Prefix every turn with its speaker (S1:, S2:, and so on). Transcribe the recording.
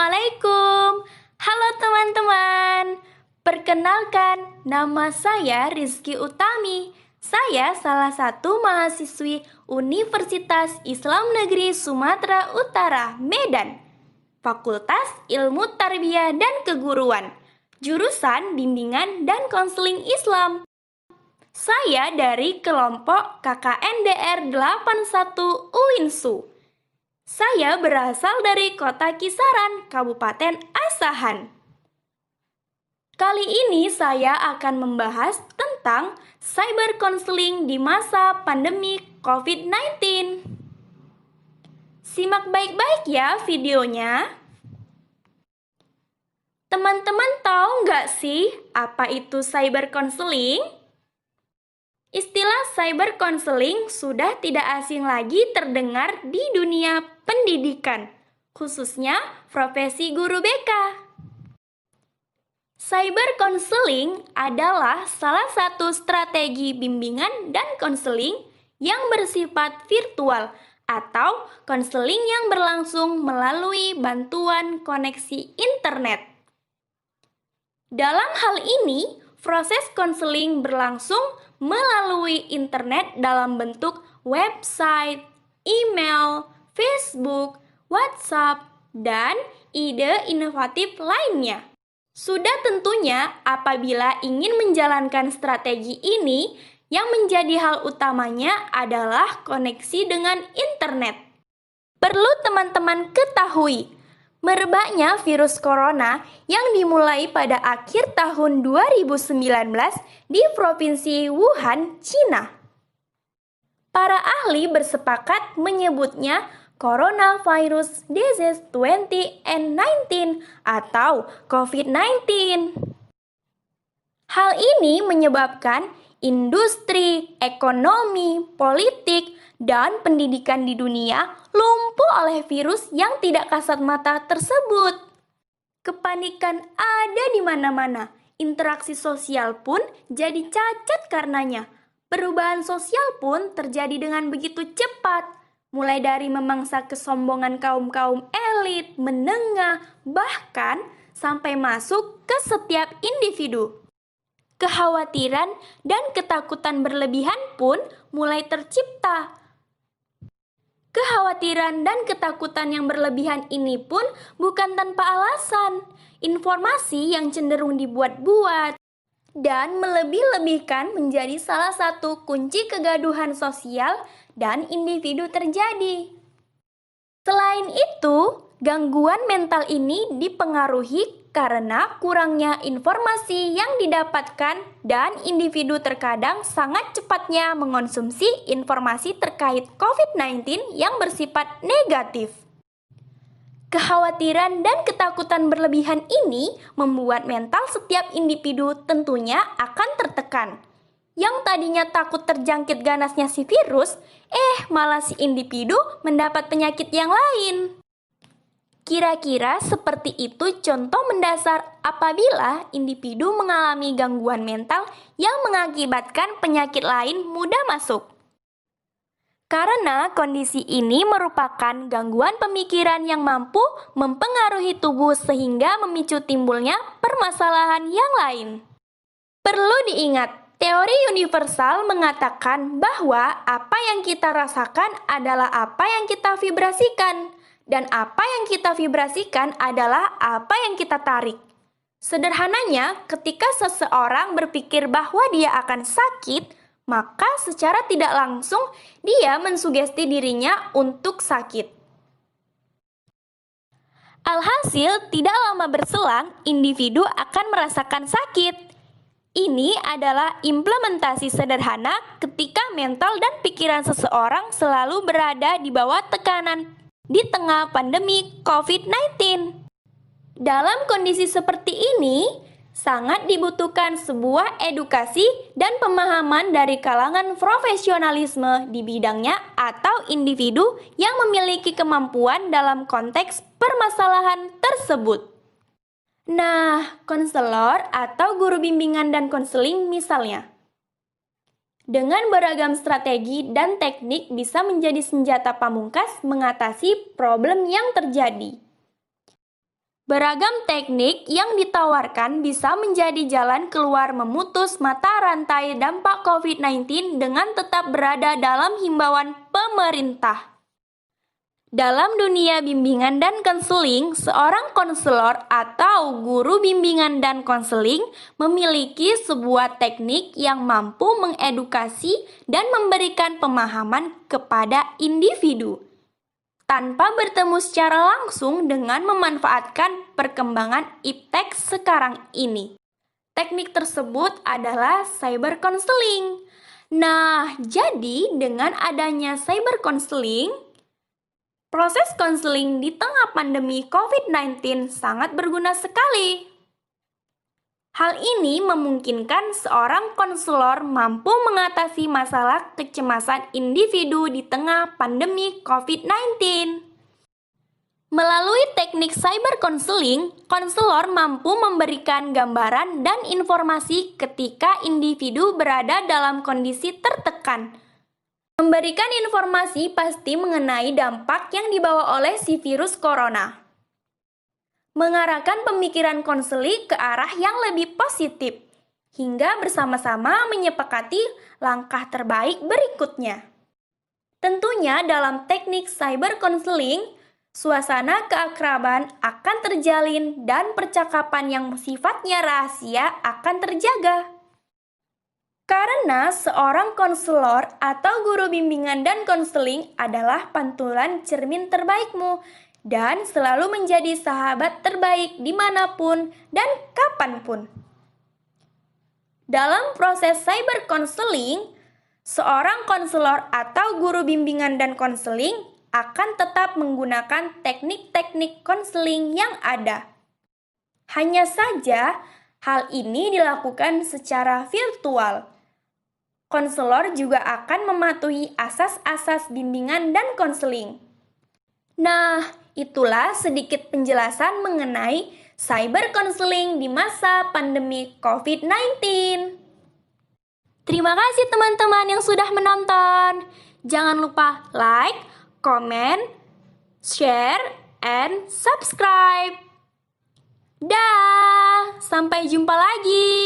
S1: Assalamualaikum. Halo teman-teman. Perkenalkan, nama saya Rizky Utami. Saya salah satu mahasiswi Universitas Islam Negeri Sumatera Utara, Medan. Fakultas Ilmu Tarbiyah dan Keguruan. Jurusan Bimbingan dan Konseling Islam. Saya dari kelompok KKNDR 81 UINSU. Saya berasal dari Kota Kisaran, Kabupaten Asahan. Kali ini saya akan membahas tentang cyber counseling di masa pandemi COVID-19. Simak baik-baik ya videonya. Teman-teman tahu nggak sih apa itu cyber counseling? Istilah cyber counseling sudah tidak asing lagi terdengar di dunia pendidikan, khususnya profesi guru BK. Cyber counseling adalah salah satu strategi bimbingan dan konseling yang bersifat virtual atau konseling yang berlangsung melalui bantuan koneksi internet. Dalam hal ini, proses konseling berlangsung melalui internet dalam bentuk website, email, Facebook, WhatsApp, dan ide inovatif lainnya. Sudah tentunya apabila ingin menjalankan strategi ini, yang menjadi hal utamanya adalah koneksi dengan internet. Perlu teman-teman ketahui, merebaknya virus corona yang dimulai pada akhir tahun 2019 di Provinsi Wuhan, Cina. Para ahli bersepakat menyebutnya Coronavirus Disease 2019 atau COVID-19. Hal ini menyebabkan industri, ekonomi, politik, dan pendidikan di dunia lumpuh oleh virus yang tidak kasat mata tersebut. Kepanikan ada di mana-mana, interaksi sosial pun jadi cacat karenanya. Perubahan sosial pun terjadi dengan begitu cepat, mulai dari memangsa kesombongan kaum-kaum elit, menengah, bahkan sampai masuk ke setiap individu. Kekhawatiran dan ketakutan berlebihan pun mulai tercipta. Kekhawatiran dan ketakutan yang berlebihan ini pun bukan tanpa alasan. Informasi yang cenderung dibuat-buat dan melebih-lebihkan menjadi salah satu kunci kegaduhan sosial dan individu terjadi. Selain itu, gangguan mental ini dipengaruhi karena kurangnya informasi yang didapatkan dan individu terkadang sangat cepatnya mengonsumsi informasi terkait COVID-19 yang bersifat negatif. Kekhawatiran dan ketakutan berlebihan ini membuat mental setiap individu tentunya akan tertekan. Yang tadinya takut terjangkit ganasnya si virus, malah si individu mendapat penyakit yang lain. Kira-kira seperti itu contoh mendasar apabila individu mengalami gangguan mental yang mengakibatkan penyakit lain mudah masuk. Karena kondisi ini merupakan gangguan pemikiran yang mampu mempengaruhi tubuh sehingga memicu timbulnya permasalahan yang lain. Perlu diingat, teori universal mengatakan bahwa apa yang kita rasakan adalah apa yang kita vibrasikan. Dan apa yang kita vibrasikan adalah apa yang kita tarik. Sederhananya, ketika seseorang berpikir bahwa dia akan sakit, maka secara tidak langsung dia mensugesti dirinya untuk sakit. Alhasil, tidak lama berselang, individu akan merasakan sakit. Ini adalah implementasi sederhana ketika mental dan pikiran seseorang selalu berada di bawah tekanan di tengah pandemi COVID-19. Dalam kondisi seperti ini, sangat dibutuhkan sebuah edukasi dan pemahaman dari kalangan profesionalisme di bidangnya atau individu yang memiliki kemampuan dalam konteks permasalahan tersebut. Nah, konselor atau guru bimbingan dan konseling misalnya, dengan beragam strategi dan teknik bisa menjadi senjata pamungkas mengatasi problem yang terjadi. Beragam teknik yang ditawarkan bisa menjadi jalan keluar memutus mata rantai dampak COVID-19 dengan tetap berada dalam himbauan pemerintah. Dalam dunia bimbingan dan konseling, seorang konselor atau guru bimbingan dan konseling memiliki sebuah teknik yang mampu mengedukasi dan memberikan pemahaman kepada individu tanpa bertemu secara langsung dengan memanfaatkan perkembangan iptek sekarang ini. Teknik tersebut adalah cyber counseling. Nah, jadi dengan adanya cyber counseling, proses konseling di tengah pandemi COVID-19 sangat berguna sekali. Hal ini memungkinkan seorang konselor mampu mengatasi masalah kecemasan individu di tengah pandemi COVID-19. Melalui teknik cyber counseling, konselor mampu memberikan gambaran dan informasi ketika individu berada dalam kondisi tertekan. Memberikan informasi pasti mengenai dampak yang dibawa oleh si virus corona. Mengarahkan pemikiran konseling ke arah yang lebih positif, hingga bersama-sama menyepakati langkah terbaik berikutnya. Tentunya dalam teknik cyber counseling, suasana keakraban akan terjalin dan percakapan yang sifatnya rahasia akan terjaga. Karena seorang konselor atau guru bimbingan dan konseling adalah pantulan cermin terbaikmu dan selalu menjadi sahabat terbaik dimanapun dan kapanpun. Dalam proses cyber counseling, seorang konselor atau guru bimbingan dan konseling akan tetap menggunakan teknik-teknik konseling yang ada. Hanya saja, hal ini dilakukan secara virtual. Konselor juga akan mematuhi asas-asas bimbingan dan konseling. Nah, itulah sedikit penjelasan mengenai cyber counseling di masa pandemi COVID-19. Terima kasih teman-teman yang sudah menonton. Jangan lupa like, comment, share, and subscribe. Dah, sampai jumpa lagi.